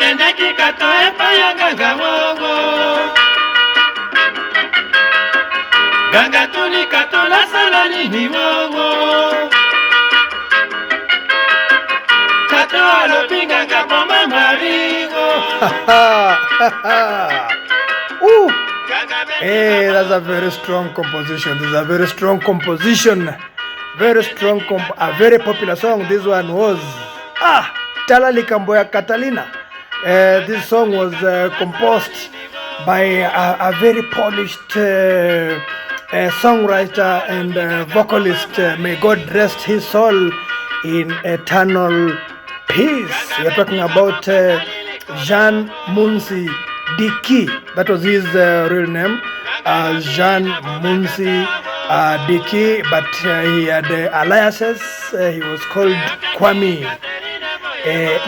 nakendaki kato epai ya ganga mongo. Ganga tuni kato lasala nini mongo. Kato alobi ganga poma maringo. Ooh. Hey, that's a very strong composition. This is a very strong composition. Very strong, a very popular song. This one was Tala Likambo ya Catalina. This song was composed by a very polished songwriter and vocalist. May God rest his soul in eternal peace. We are talking about Jean Munsi Diki. That was his real name, Jean Munsi Diki, but he had aliases. He was called Kwamy,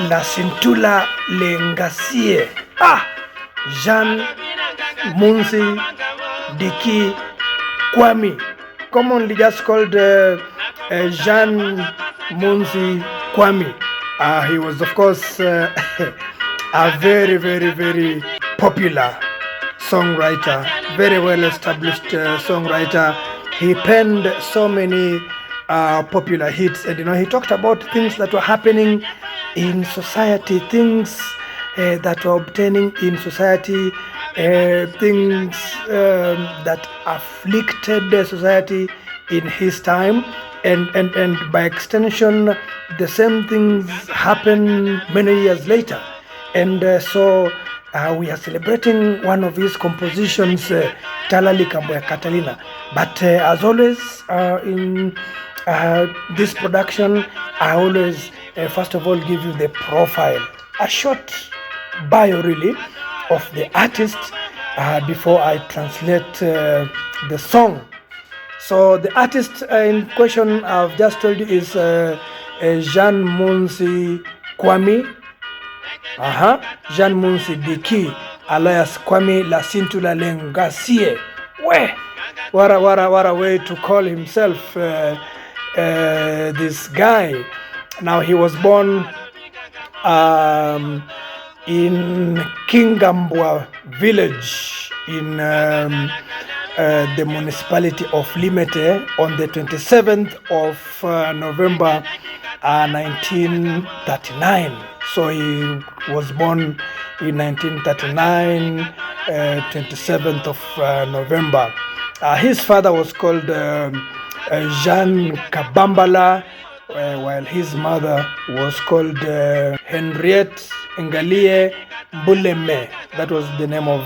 La Cintula Lengasie. Jean Munsi Diki Kwamy, commonly just called Jean Munsi Kwamy. He was, of course, a very, very, very popular songwriter, very well established songwriter. He penned so many popular hits, and he talked about things that were happening in society, things that were obtaining in society, things that afflicted the society in his time, and by extension, the same things happened many years later. And so we are celebrating one of his compositions, Tala Likambo ya Catalina. But as always, in this production, I always, first of all, give you the profile, a short bio really of the artist before I translate the song. So the artist in question I've just told you is Jean Munsi Kwamy. Jean Munsi Diki, alias Kwamy La Cintula Lengasie. What a way to call himself, this guy. Now he was born in Kingambwa village in the municipality of Limete on the 27th of November 1939. So he was born in 1939, 27th of November. His father was called Jean Kabambala, while his mother was called Henriette Ngalie Mbuleme. That was the name of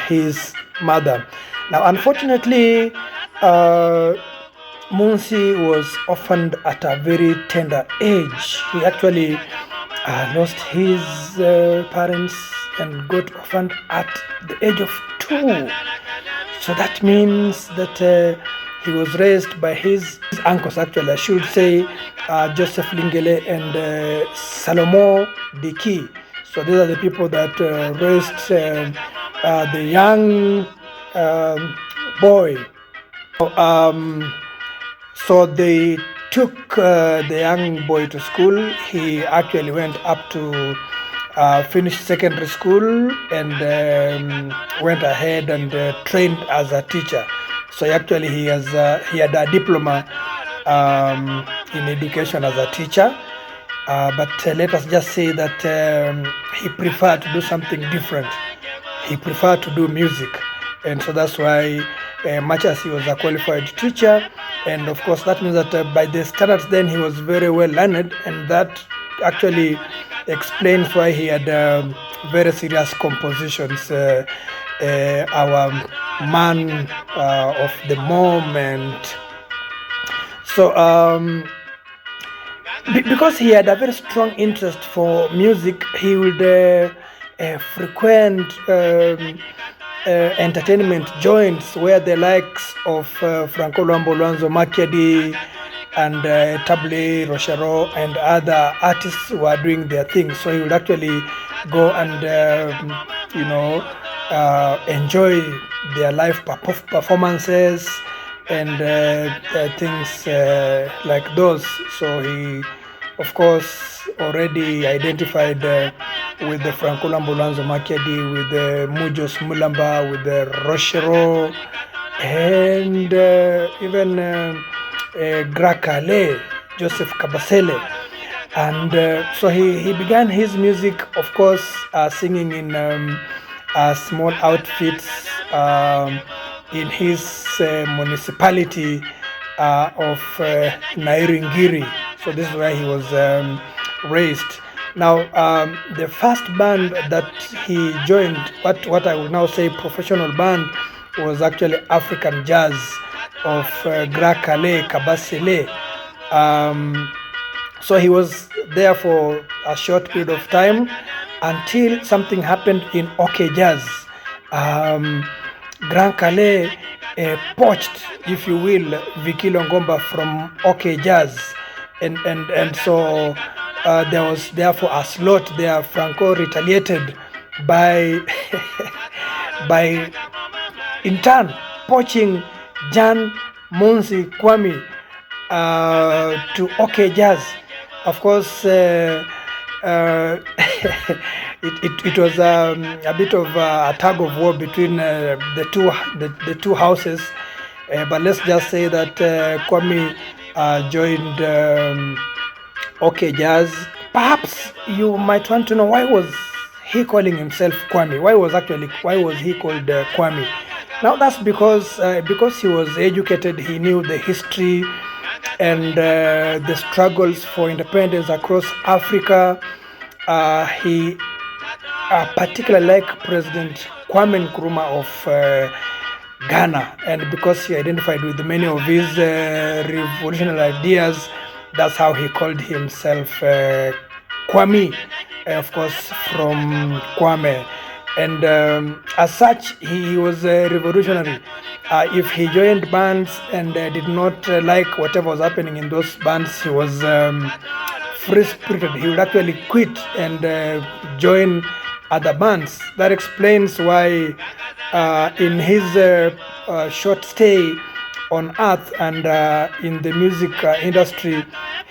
his mother. Now, unfortunately, Munsi was orphaned at a very tender age. He actually lost his parents and got orphaned at the age of 2. So that means that he was raised by his uncles, actually, I should say, Joseph Lingele and Salomo Diki. So these are the people that raised the young boy. So they took the young boy to school. He actually went up to finish secondary school and went ahead and trained as a teacher. So actually he had a diploma in education as a teacher. But let us just say that he preferred to do something different. He preferred to do music. And so that's why, much as he was a qualified teacher, and of course that means that by the standards then he was very well learned, and that actually explains why he had very serious compositions, our man of the moment. So because he had a very strong interest for music, he would frequent entertainment joints where the likes of Franco Luambo Luanzo Makiadi and Table Rochero and other artists were doing their thing. So he would actually go and enjoy their live performances and things like those. So he, of course, already identified with the Francolambo Lanzo Makedi, with the Mujos Mulamba, with the Rochero, and even Grakale, Joseph Kabasele. And so he began his music, of course, singing in small outfits in his municipality of Nairingiri. So this is where he was raised. Now, the first band that he joined, what I would now say professional band, was actually African Jazz of Grakale Kabasele. So he was there for a short period of time until something happened in OK Jazz. Grand Calais poached, if you will, Vicky Longomba from OK Jazz, and so there was therefore a slot there. Franco retaliated by by in turn poaching Jan Munsi Kwamy to OK Jazz. Of course, it was a bit of a tug of war between the two houses, but let's just say that Kwamy joined OK Jazz. Perhaps you might want to know, why was he calling himself Kwamy? Why was he called Kwamy? Now that's because he was educated. He knew the history and the struggles for independence across Africa. He particularly liked President Kwame Nkrumah of Ghana, and because he identified with many of his revolutionary ideas, that's how he called himself Kwamy, of course from Kwame. And as such, he was a revolutionary. If he joined bands and did not like whatever was happening in those bands, he was free-spirited. He would actually quit and join other bands. That explains why in his short stay on earth and in the music industry,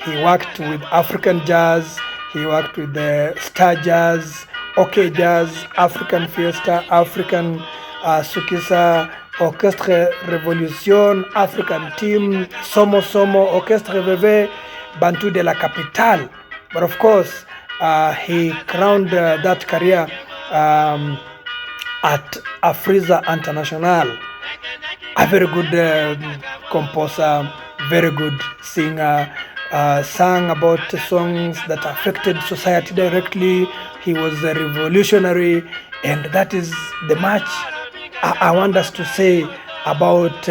he worked with African jazz, he worked with the Star Jazz, OK Jazz, African Fiesta, African Sukisa, Orchestre Revolution, African Team, Somo Somo, Orchestre Veve, Bantu de la Capitale. But of course, he crowned that career at Afriza International. A very good composer, very good singer, sang about songs that affected society directly. He was a revolutionary, and that is the much I want us to say about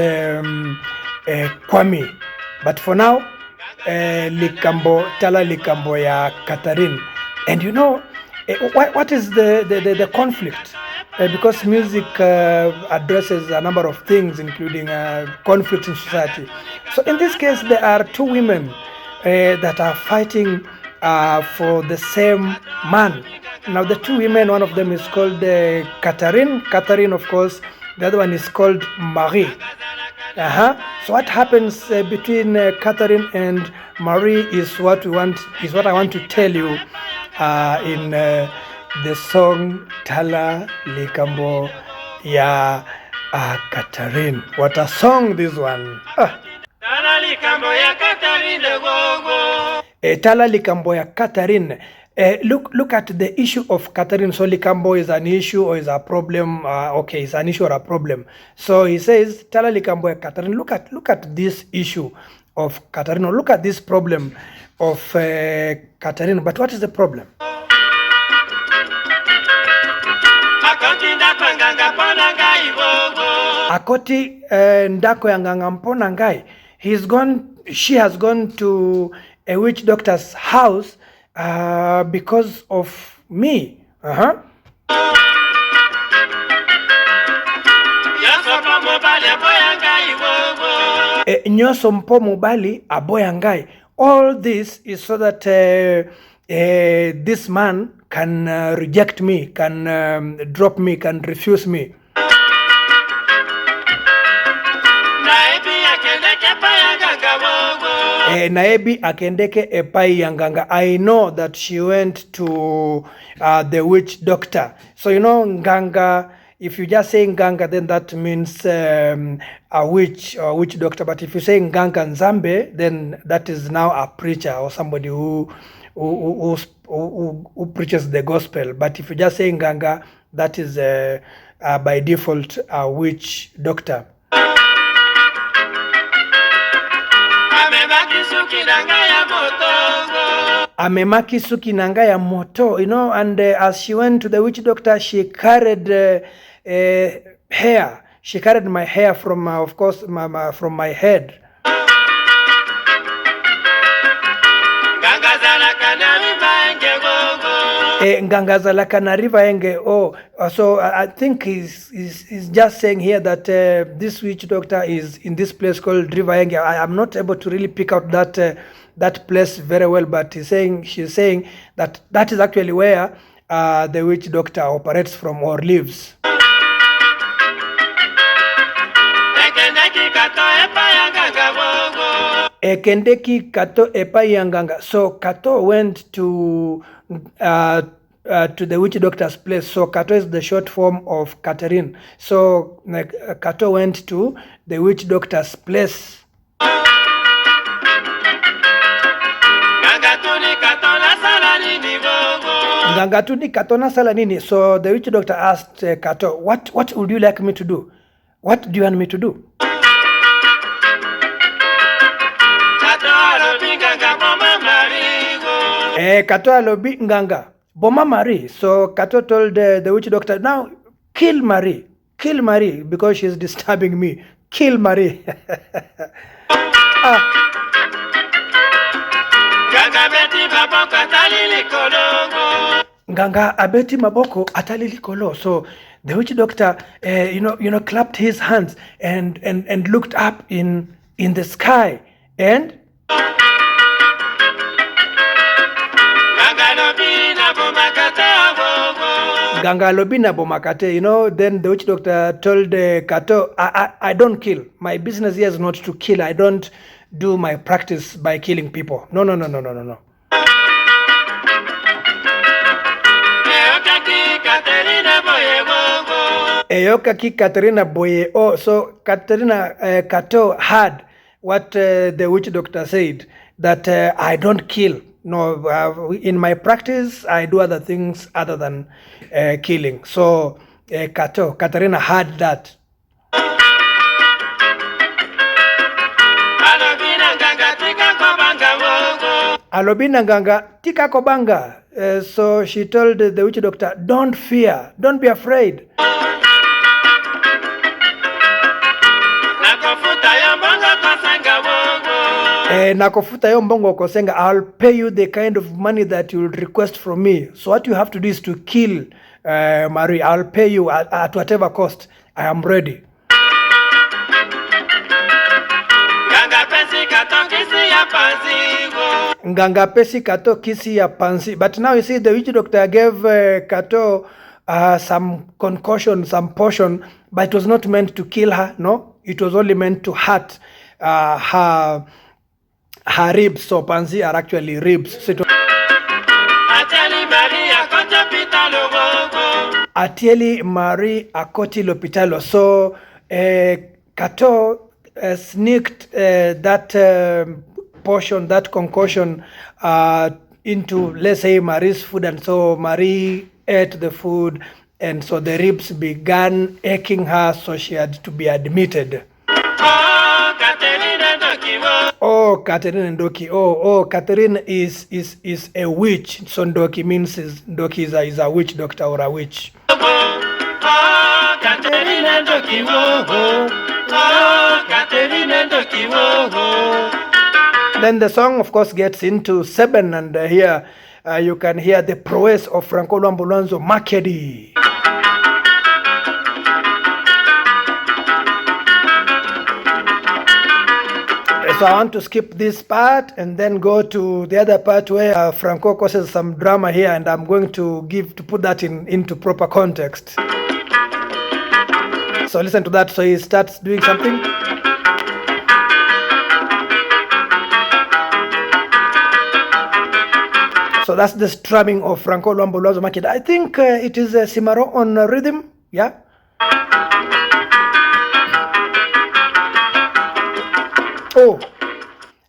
Kwamy. But for now, likambo, Tala likambo ya Catherine. And you know, what is the conflict? Because music addresses a number of things, including conflict in society. So in this case, there are two women that are fighting for the same man. Now the two women, one of them is called Catherine, of course. The other one is called Marie. So what happens between Catherine and Marie is what I want to tell you in the song Tala likambo ya Catherine. What a song this one! Tala likambo ya Catherine gogo. Tala likambo ya Catherine. Look at the issue of Catherine. So likambo is an issue or is a problem? Okay, it's an issue or a problem. So he says Tala likambo ya Catherine. Look at this issue of Catherine. Or look at this problem of Catherine. But what is the problem? Akoti ndako ya nganga mpona ngai. She has gone to a witch doctor's house because of me. Nyoso mpo mobali aboya ngai. All this is so that this man can reject me, can drop me, can refuse me. naebi akendeke epai yanganga. I know that she went to the witch doctor. So you know nganga, if you just say nganga, then that means a witch or witch doctor. But if you say nganga nzambe, then that is now a preacher or somebody who preaches the gospel. But if you just say nganga, that is by default a witch doctor. Amemaki suki nanga ya moto, you know, and as she went to the witch doctor, she carried hair. She carried my hair from, of course, from my head. Ngangazala kanariva enge. Oh, so I think he's just saying here that this witch doctor is in this place called River Enge. I am not able to really pick out that place very well, but she's saying that that is actually where the witch doctor operates from or lives. Ekendeki kato epai yanganga. So Kato went to the witch doctor's place. So Kato is the short form of Catherine. So Kato went to the witch doctor's place. Ngangatuni katona sala nini. So the witch doctor asked Kato, what would you like me to do? What do you want me to do? Kato alobi nganga boma Marie. So Kato told the witch doctor, now kill Marie, because she's disturbing me. Kill Marie. Nganga abeti maboko atalili kolo. So the witch doctor, clapped his hands and looked up in the sky and Ganga lobina bomakate, then the witch doctor told Kato, I don't kill. My business here is not to kill. I don't do my practice by killing people. No. Eyoka ki Katerina boye. Oh, so Kato heard what the witch doctor said, that I don't kill. No, in my practice, I do other things other than killing. So Katerina heard that. Alobina nganga tika kobanga. So she told the witch doctor, don't fear, don't be afraid. Nakofuta yo mbongo kosenga. I'll pay you the kind of money that you will request from me. So what you have to do is to kill Marie. I'll pay you at whatever cost. I am ready. Nganga pesi Kato kisi ya pansi. But now you see the witch doctor gave Kato some concoction, some potion, but it was not meant to kill her. No, it was only meant to hurt her ribs. So pansi are actually ribs. So Atieli Marie akoti lopitalo. So Kato sneaked that portion, that concoction into, let's say, Marie's food, and so Marie ate the food, and so the ribs began aching her, so she had to be admitted. Oh, Catherine Ndoki. Oh, Catherine is a witch. So Ndoki means Ndoki is a witch doctor or a witch. Catherine Ndoki. Catherine Ndoki. Then the song, of course, gets into 7, and here you can hear the prowess of Franco Luambo Makedi. So I want to skip this part and then go to the other part where Franco causes some drama here, and I'm going to put that into proper context. So listen to that. So he starts doing something. So that's the strumming of Franco Luambo Luazo Makeda. I think it is Simaro on rhythm, yeah? Oh,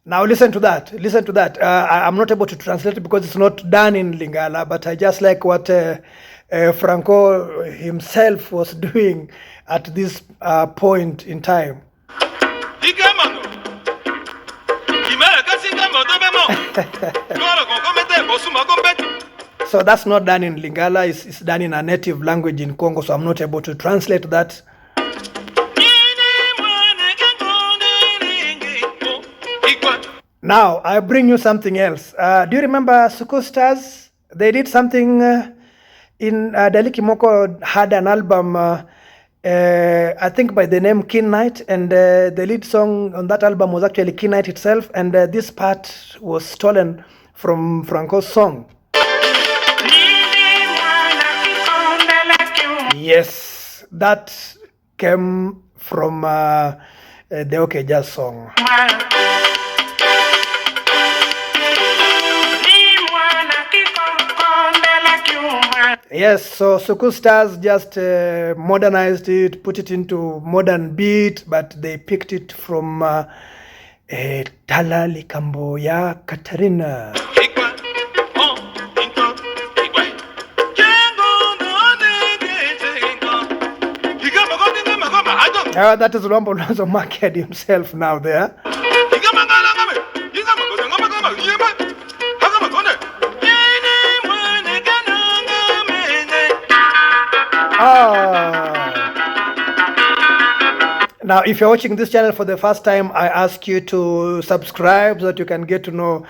now listen to that. Listen to that. I'm not able to translate it because it's not done in Lingala, but I just like what Franco himself was doing at this point in time. So that's not done in Lingala, it's done in a native language in Congo, so I'm not able to translate that. Now, I bring you something else. Do you remember Suku Stars? They did something in Dali Kimoko had an album, I think by the name Keen Night, and the lead song on that album was actually Keen Night itself, and this part was stolen from Franco's song. Yes, that came from the OK Jazz song. Yes, so Suku Stars just modernized it, put it into modern beat, but they picked it from Tala, likambo ya Katarina. That is Luambo Luazo Makeda himself now there. Now, if you're watching this channel for the first time, I ask you to subscribe so that you can get to know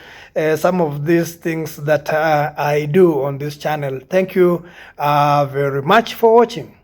some of these things that I do on this channel. Thank you very much for watching.